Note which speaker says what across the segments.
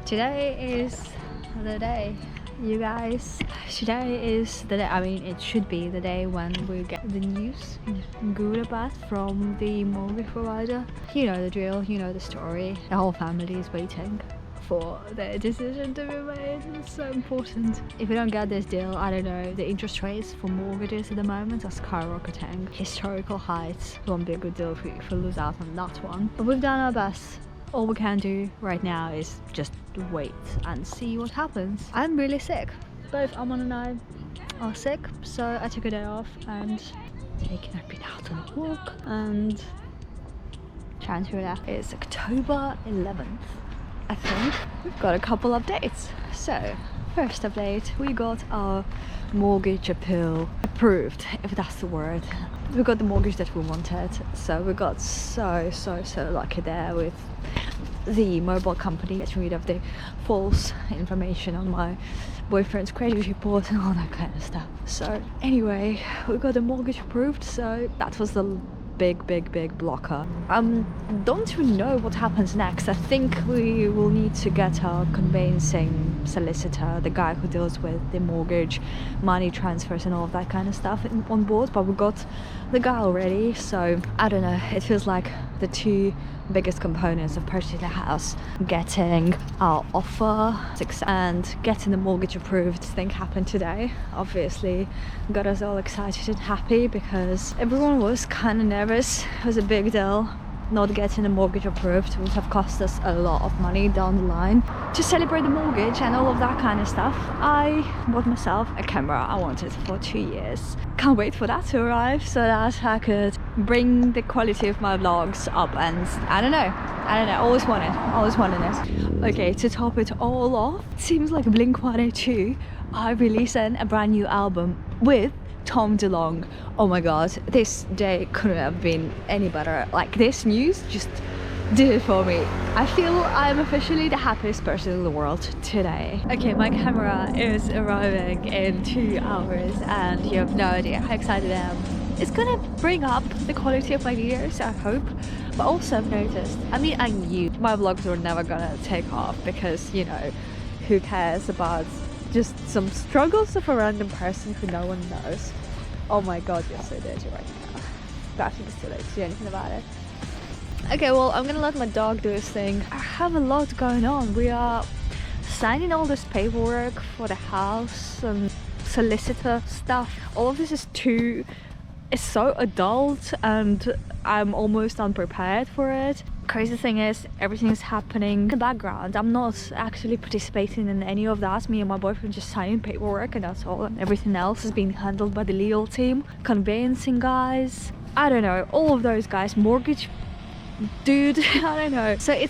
Speaker 1: Today is the day, you guys. Today is the day, I mean, it should be the day when we get the news good about from the mortgage provider. You know the drill, you know the story. The whole family is waiting for their decision to be made. It's so important. If we don't get this deal, I don't know, the interest rates for mortgages at the moment are skyrocketing. Historical heights. It won't be a good deal if we lose out on that one. But we've done our best. All we can do right now is just wait and see what happens. I'm really sick. Both Amon and I are sick, so I took a day off and I've been out on a walk and trying to relax. It's October 11th, I think. We've got a couple updates. So, first update, we got our mortgage appeal approved, if that's the word. We got the mortgage that we wanted, so we got so lucky there with the mobile company getting rid of the false information on my boyfriend's credit report and all that kind of stuff. So anyway, we got the mortgage approved, so that was the big blocker. Don't really know what happens next. I think we will need to get our conveyancing solicitor, the guy who deals with the mortgage, money transfers and all of that kind of stuff on board, but we got the guy already, so I don't know, it feels like the two biggest components of purchasing a house, getting our offer and getting the mortgage approved, thing happened today. Obviously got us all excited and happy because everyone was kind of nervous. It was a big deal. Not getting the mortgage approved would have cost us a lot of money down the line. To celebrate the mortgage and all of that kind of stuff, I bought myself a camera I wanted for 2 years. Can't wait for that to arrive so that I could bring the quality of my vlogs up, and I don't know, always wanted it. Okay, to top it all off, it seems like Blink-182 are releasing a brand new album with Tom DeLonge. Oh my god, this day couldn't have been any better. Like, this news just did it for me. I feel I'm officially the happiest person in the world today. Okay, my camera is arriving in 2 hours and you have no idea how excited I am. It's gonna bring up the quality of my videos, I hope. But also I've noticed, I mean, I knew my vlogs were never gonna take off because, you know, who cares about just some struggles of a random person who no one knows. Oh my god, you're so dirty right now. But I think it's too late to do anything about it. Okay, well, I'm gonna let my dog do his thing. I have a lot going on. We are signing all this paperwork for the house and solicitor stuff. All of this is so adult and I'm almost unprepared for it. Crazy thing is, everything is happening in the background. I'm not actually participating in any of that. Me and my boyfriend just signing paperwork and that's all. And everything else is being handled by the legal team, conveyancing guys, I don't know, all of those guys, mortgage dude, I don't know. So it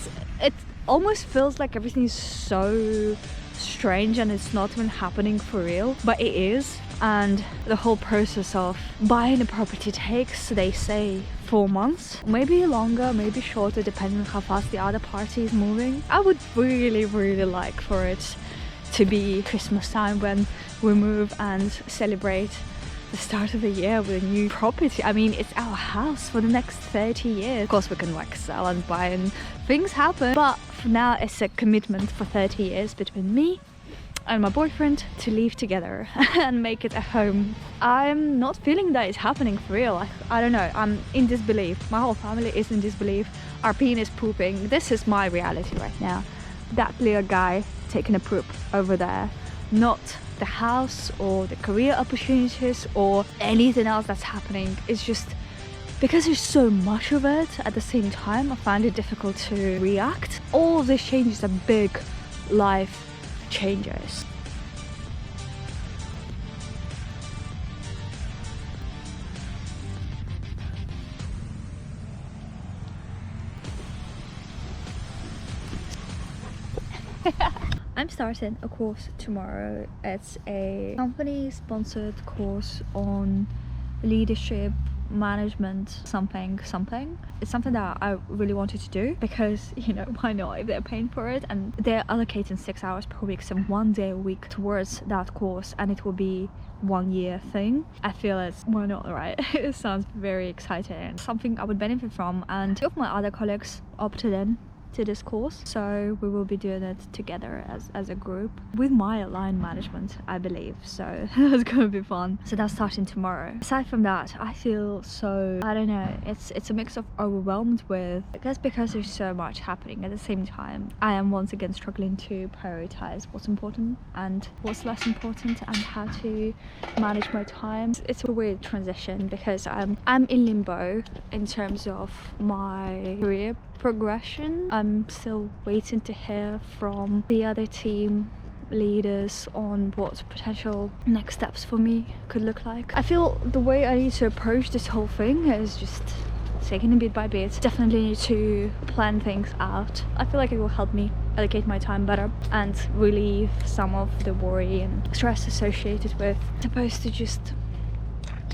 Speaker 1: almost feels like everything is so strange and it's not even happening for real, but it is. And the whole process of buying a property takes, they say, 4 months, maybe longer, maybe shorter, depending on how fast the other party is moving. I would really like for it to be Christmas time when we move and celebrate the start of the year with a new property. I mean, it's our house for the next 30 years. Of course we can like sell and buy and things happen, but for now it's a commitment for 30 years between me and my boyfriend to live together and make it a home. I'm not feeling that it's happening for real. I don't know, I'm in disbelief. My whole family is in disbelief. Our penis pooping. This is my reality right now. That little guy taking a poop over there. Not the house or the career opportunities or anything else that's happening. It's just because there's so much of it at the same time, I find it difficult to react. All of these changes are big life changes. I'm starting a course tomorrow. It's a company-sponsored course on leadership, management, something. It's something that I really wanted to do because, you know, why not if they're paying for it, and they're allocating 6 hours per week, so 1 day a week towards that course, and it will be 1 year thing. I feel it's why not, right? It sounds very exciting, something I would benefit from, and two of my other colleagues opted in to this course, so we will be doing it together as a group with my aligned management, I believe, so that's gonna be fun. So that's starting tomorrow. Aside from that, I feel so, I don't know, it's a mix of overwhelmed with, I guess because there's so much happening at the same time. I am once again struggling to prioritize what's important and what's less important and how to manage my time. It's a weird transition because I'm in limbo in terms of my career progression. I'm still waiting to hear from the other team leaders on what potential next steps for me could look like. I feel the way I need to approach this whole thing is just taking it bit by bit. Definitely need to plan things out. I feel like it will help me allocate my time better and relieve some of the worry and stress associated with, as opposed to just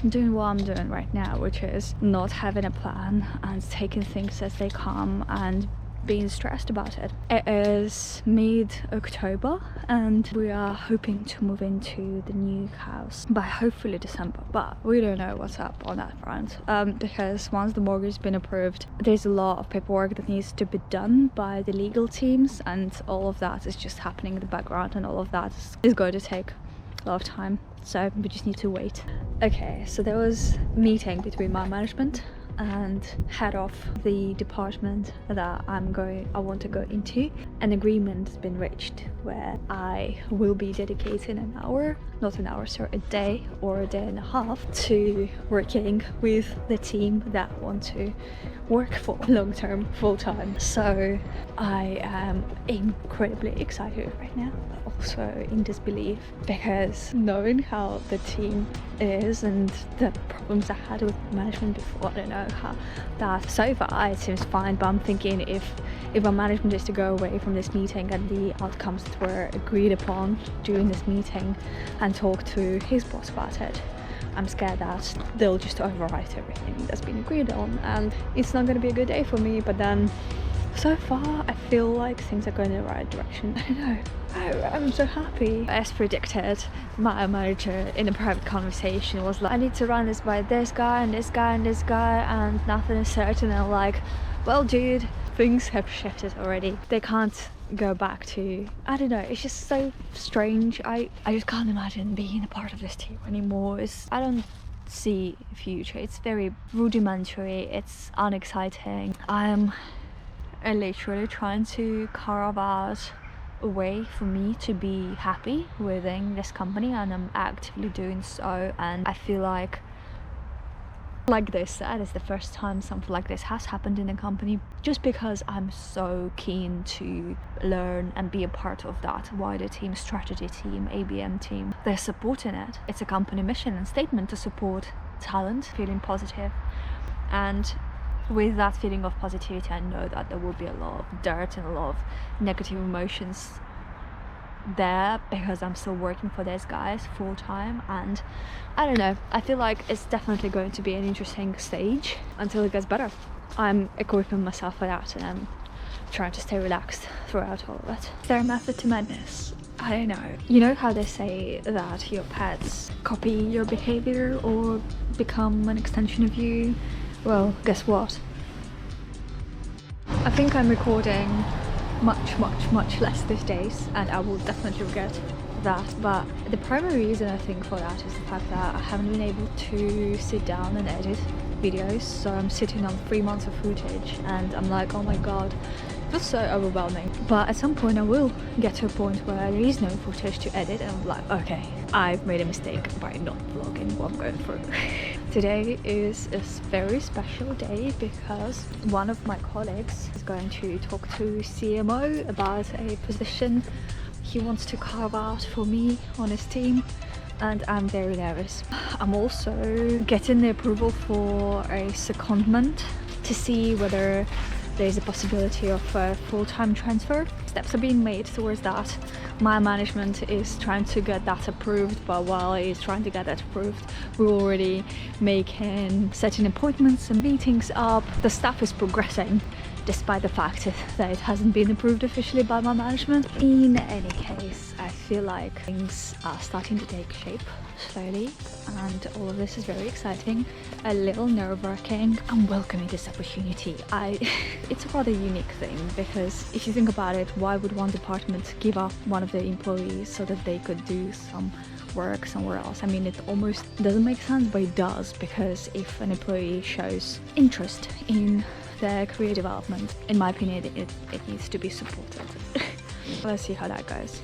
Speaker 1: doing what I'm doing right now, which is not having a plan and taking things as they come and being stressed about it. It is mid-October and we are hoping to move into the new house by hopefully December, but we don't know what's up on that front, because once the mortgage has been approved, there's a lot of paperwork that needs to be done by the legal teams, and all of that is just happening in the background, and all of that is going to take a lot of time, so we just need to wait. Okay, so there was a meeting between my management and head of the department that I want to go into. An agreement has been reached where I will be dedicating an hour, not an hour, sorry, a day or a day and a half to working with the team that want to work for long-term, full-time. So I am incredibly excited right now, but also in disbelief, because knowing how the team is and the problems I had with management before, I don't know how that, so far it seems fine, but I'm thinking if our management is to go away from this meeting and the outcomes that were agreed upon during this meeting and talk to his boss about it, I'm scared that they'll just overwrite everything that's been agreed on, and it's not going to be a good day for me. But then so far I feel like things are going in the right direction. I don't know, I'm so happy. As predicted, my manager in a private conversation was like, I need to run this by this guy and this guy and this guy, and nothing is certain. And I'm like, well dude, things have shifted already. They can't go back to, I don't know, it's just so strange. I just can't imagine being a part of this team anymore. I don't see a future. It's very rudimentary, it's unexciting. I'm literally trying to carve out a way for me to be happy within this company, and I'm actively doing so. And I feel like this, that is the first time something like this has happened in a company, just because I'm so keen to learn and be a part of that wider team, strategy team, ABM team. They're supporting it. It's a company mission and statement to support talent, feeling positive. And with that feeling of positivity, I know that there will be a lot of dirt and a lot of negative emotions there, because I'm still working for these guys full time. And I don't know, I feel like it's definitely going to be an interesting stage until it gets better. I'm equipping myself for that, and I'm trying to stay relaxed throughout all of it. Is there a method to madness? I don't know. You know how they say that your pets copy your behavior or become an extension of you? Well, guess what? I think I'm recording much less these days, and I will definitely regret that. But the primary reason I think for that is the fact that I haven't been able to sit down and edit videos. So I'm sitting on 3 months of footage and I'm like, oh my god, it feels so overwhelming. But at some point I will get to a point where there is no footage to edit, and I'm like, okay, I've made a mistake by not vlogging what I'm going through. Today is a very special day because one of my colleagues is going to talk to CMO about a position he wants to carve out for me on his team, and I'm very nervous. I'm also getting the approval for a secondment to see whether there's a possibility of a full-time transfer. Steps are being made towards that. My management is trying to get that approved, but while he's trying to get that approved, we're already setting appointments and meetings up. The stuff is progressing despite the fact that it hasn't been approved officially by my management. In any case, I feel like things are starting to take shape slowly, and all of this is very exciting, a little nerve-wracking. I'm welcoming this opportunity. It's a rather unique thing, because if you think about it, why would one department give up one of their employees so that they could do some work somewhere else? I mean, it almost doesn't make sense, but it does, because if an employee shows interest in their career development, in my opinion, it needs to be supported. Let's see how that goes.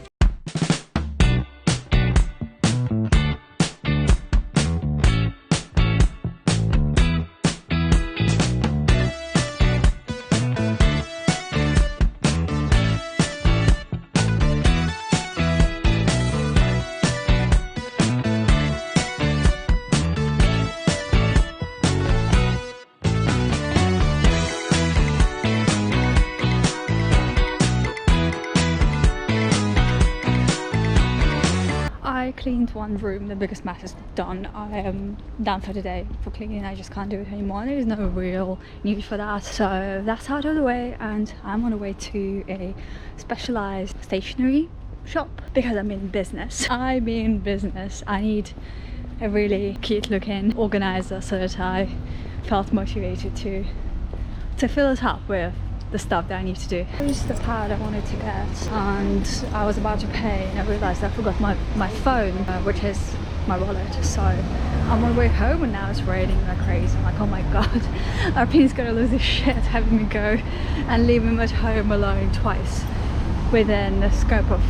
Speaker 1: I cleaned one room, the biggest mess is done. I am done for today for cleaning. I just can't do it anymore. There is no real need for that, so that's out of the way, and I'm on the way to a specialized stationery shop because I'm in business. I need a really cute looking organizer so that I felt motivated to fill it up with the stuff that I need to do. Here's the pad I wanted to get, and I was about to pay and I realized I forgot my phone, which is my wallet. So I'm on my way home and now it's raining like crazy. I'm like, oh my god, Arpine's gonna lose his shit having me go and leave him at home alone twice within the scope of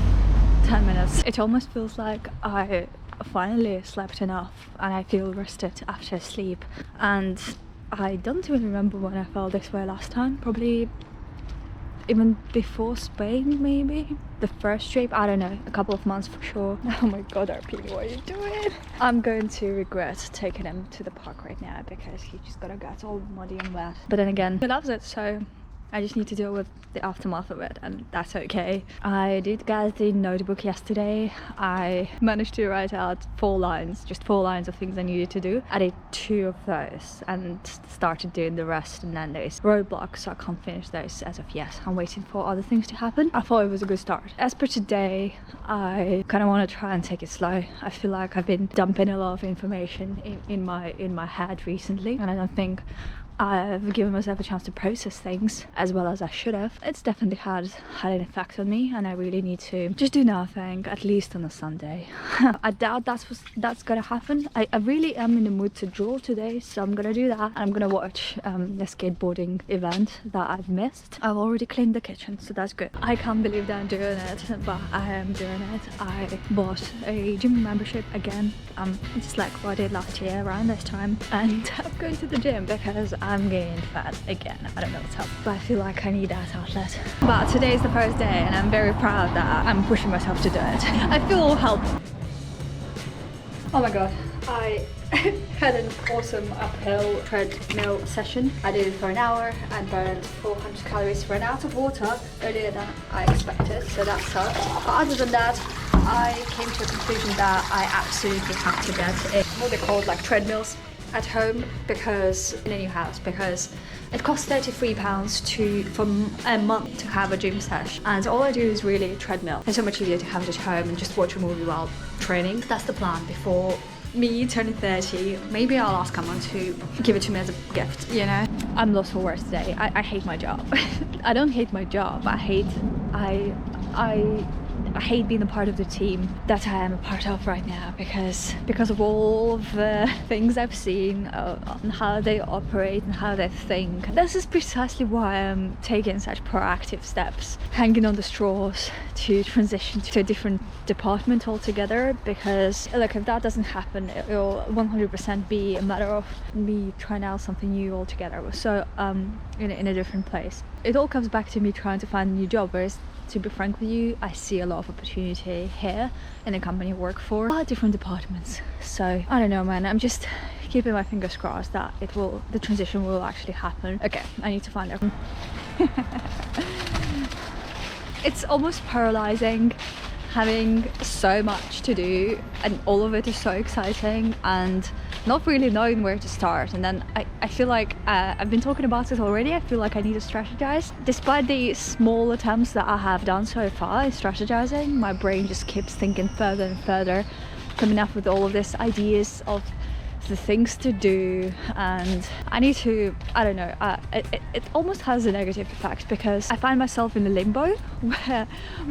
Speaker 1: 10 minutes. It almost feels like I finally slept enough and I feel rested after sleep, and I don't even remember when I felt this way last time. Probably even before Spain, maybe the first trip, I don't know, a couple of months for sure. Oh my god, Arpine, what are you doing? I'm going to regret taking him to the park right now because he just gonna get all muddy and wet, but then again, he loves it, so I just need to deal with the aftermath of it, and that's okay. I did get the notebook yesterday. I managed to write out 4 lines, just 4 lines of things I needed to do. I did 2 of those and started doing the rest, and then there's roadblocks, so I can't finish those as of yet. I'm waiting for other things to happen. I thought it was a good start. As per today, I kind of want to try and take it slow. I feel like I've been dumping a lot of information in my head recently, and I don't think I've given myself a chance to process things as well as I should have. It's definitely had an effect on me, and I really need to just do nothing, at least on a Sunday. I doubt that's gonna happen. I really am in the mood to draw today, so I'm gonna do that. And I'm gonna watch the skateboarding event that I've missed. I've already cleaned the kitchen, so that's good. I can't believe that I'm doing it, but I am doing it. I bought a gym membership again, just like what I did last year around this time, and I'm going to the gym because I'm getting fat again. I don't know what's up, but I feel like I need that outlet. But today is the first day and I'm very proud that I'm pushing myself to do it. I feel help. Oh my god, I had an awesome uphill treadmill session. I did it for an hour and burned 400 calories, ran out of water earlier than I expected, so that sucked. But other than that, I came to a conclusion that I absolutely have to get what they're called, like treadmills at home, because in a new house, because it costs £33 for a month to have a gym session, and all I do is really treadmill. It's so much easier to have it at home and just watch a movie while training. That's the plan before me turning 30. Maybe I'll ask someone to give it to me as a gift, you know? I'm lost for words today. I hate my job. I don't hate my job. I hate being a part of the team that I am a part of right now, because of all of the things I've seen on how they operate and how they think. This is precisely why I'm taking such proactive steps, hanging on the straws to transition to a different department altogether, because look, if that doesn't happen, it will 100% be a matter of me trying out something new altogether, so in a different place. It all comes back to me trying to find a new job, whereas to be frank with you, I see a lot of opportunity here in the company I work for, different departments. So I don't know, man, I'm just keeping my fingers crossed that the transition will actually happen. Okay, I need to find out. It's almost paralyzing having so much to do, and all of it is so exciting, and not really knowing where to start. And then I feel like I've been talking about it already. I feel like I need to strategize. Despite the small attempts that I have done so far in strategizing, my brain just keeps thinking further and further, coming up with all of these ideas of the things to do, and I need to, I don't know, it almost has a negative effect because I find myself in a limbo where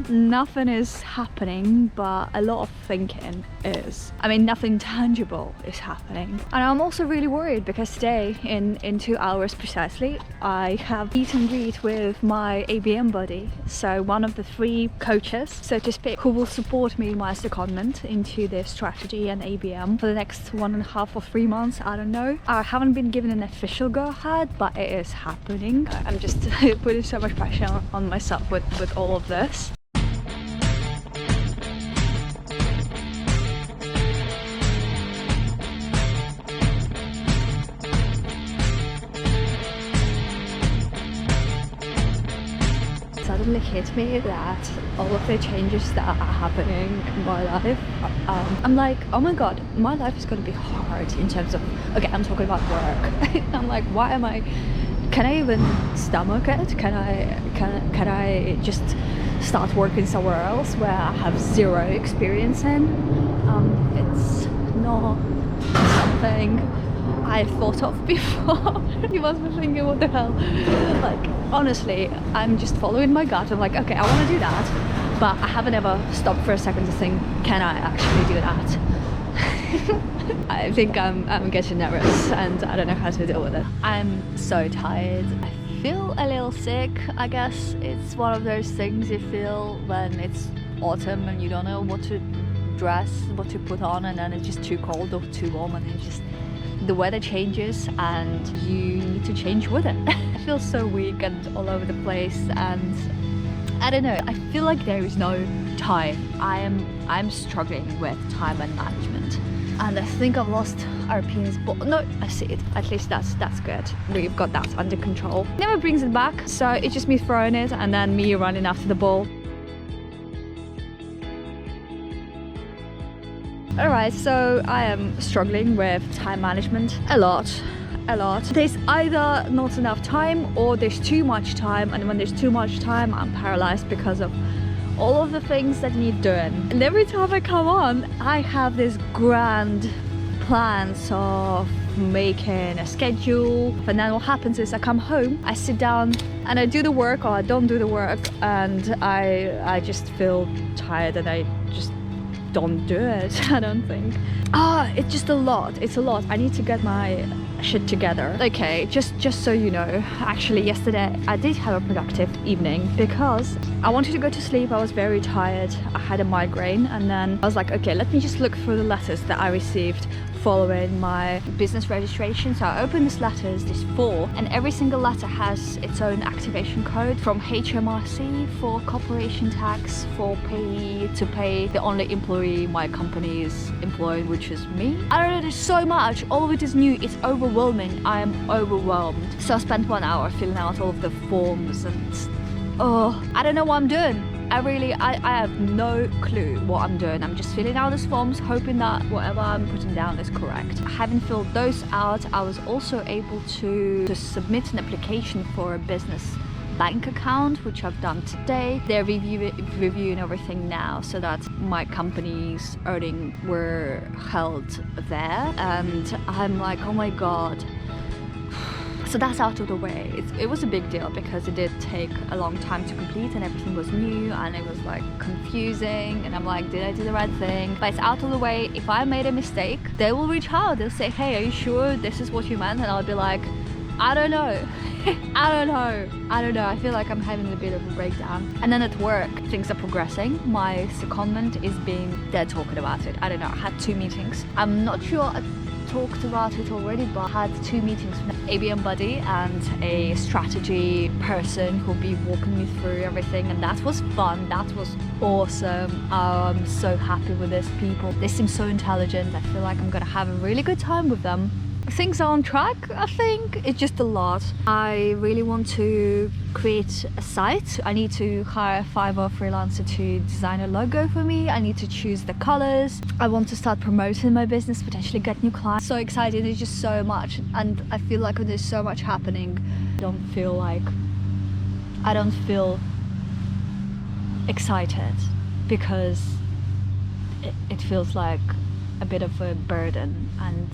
Speaker 1: nothing is happening but a lot of thinking is. I mean, nothing tangible is happening. And I'm also really worried because today in 2 hours precisely I have meet and greet with my ABM buddy, so one of the 3 coaches, so to speak, who will support me in my secondment into the strategy and ABM for the next 1.5 or 3 months. I don't know. I haven't been given an official go ahead, but it is happening. I'm just putting so much pressure on myself with all of this. Suddenly hit me that all of the changes that are happening in my life, I'm like, oh my god, my life is going to be hard in terms of, okay, I'm talking about work. I'm like, why am I, can I even stomach it? Can I just start working somewhere else where I have 0 experience in? It's not something I thought of before. You must be thinking, what the hell? Like, honestly, I'm just following my gut. I'm like, okay, I want to do that, but I haven't ever stopped for a second to think, can I actually do that? I think I'm getting nervous and I don't know how to deal with it. I'm so tired. I feel a little sick. I guess it's one of those things you feel when it's autumn and you don't know what to dress, what to put on, and then it's just too cold or too warm, and it's just the weather changes and you need to change with it. I feel so weak and all over the place, and I don't know, I feel like there is no time. I'm struggling with time and management, and I think I've lost Europeans, but no, I see it. At least that's good. We've got that under control. Never brings it back, so it's just me throwing it and then me running after the ball. Alright, so I am struggling with time management a lot. There's either not enough time or there's too much time, and when there's too much time I'm paralyzed because of all of the things that need doing. And every time I come on, I have this grand plans of making a schedule, and then what happens is I come home, I sit down and I do the work, or I don't do the work, and I just feel tired and I just don't do it. I don't think. It's just a lot. It's a lot. I need to get my shit together. Okay, just so you know, actually yesterday I did have a productive evening because I wanted to go to sleep. I was very tired. I had a migraine, and then I was like, okay, let me just look through the letters that I received following my business registration. So I opened these letters, there's 4, and every single letter has its own activation code, from HMRC for corporation tax, for payee to pay the only employee my company is employing, which is me. I don't know, there's so much, all of it is new, it's overwhelming. I am overwhelmed. So I spent 1 hour filling out all of the forms, and I don't know what I'm doing. I have no clue what I'm doing. I'm just filling out these forms, hoping that whatever I'm putting down is correct. Having filled those out, I was also able to submit an application for a business bank account, which I've done today. They're reviewing everything now so that my company's earnings were held there, and I'm like, oh my god. So that's out of the way. It was a big deal because it did take a long time to complete and everything was new and it was like confusing, and I'm like, did I do the right thing? But it's out of the way. If I made a mistake, they will reach out. They'll say, hey, are you sure this is what you meant? And I'll be like, I don't know. I don't know. I feel like I'm having a bit of a breakdown. And then at work, things are progressing. My secondment is they're talking about it. I don't know. I had 2 meetings. I'm not sure I talked about it already, but I had 2 meetings with an ABM buddy and a strategy person who'll be walking me through everything, and that was fun. That was awesome. I'm so happy with these people. They seem so intelligent. I feel like I'm gonna have a really good time with them. things are on track, I think. It's just a lot. I really want to create a site. I need to hire a Fiverr freelancer to design a logo for me. I need to choose the colors. I want to start promoting my business, potentially get new clients. So excited, there's just so much, and I feel like when there's so much happening, I don't feel excited, because it feels like a bit of a burden, and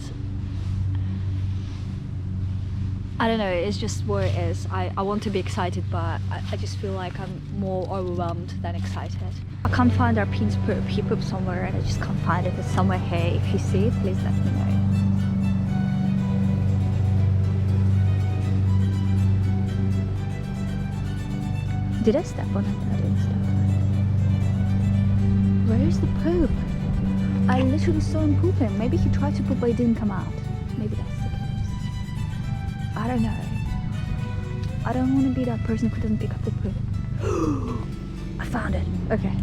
Speaker 1: I don't know, it's just what it is. I want to be excited, but I just feel like I'm more overwhelmed than excited. I can't find our pin's poop. He pooped somewhere and I just can't find it. It's somewhere here. If you see it, please let me know. Did I step on it? I didn't step on it. Where is the poop? I literally saw him pooping. Maybe he tried to poop but it didn't come out. Maybe that's the case. I don't know. I don't want to be that person who doesn't pick up the poop. I found it. Okay.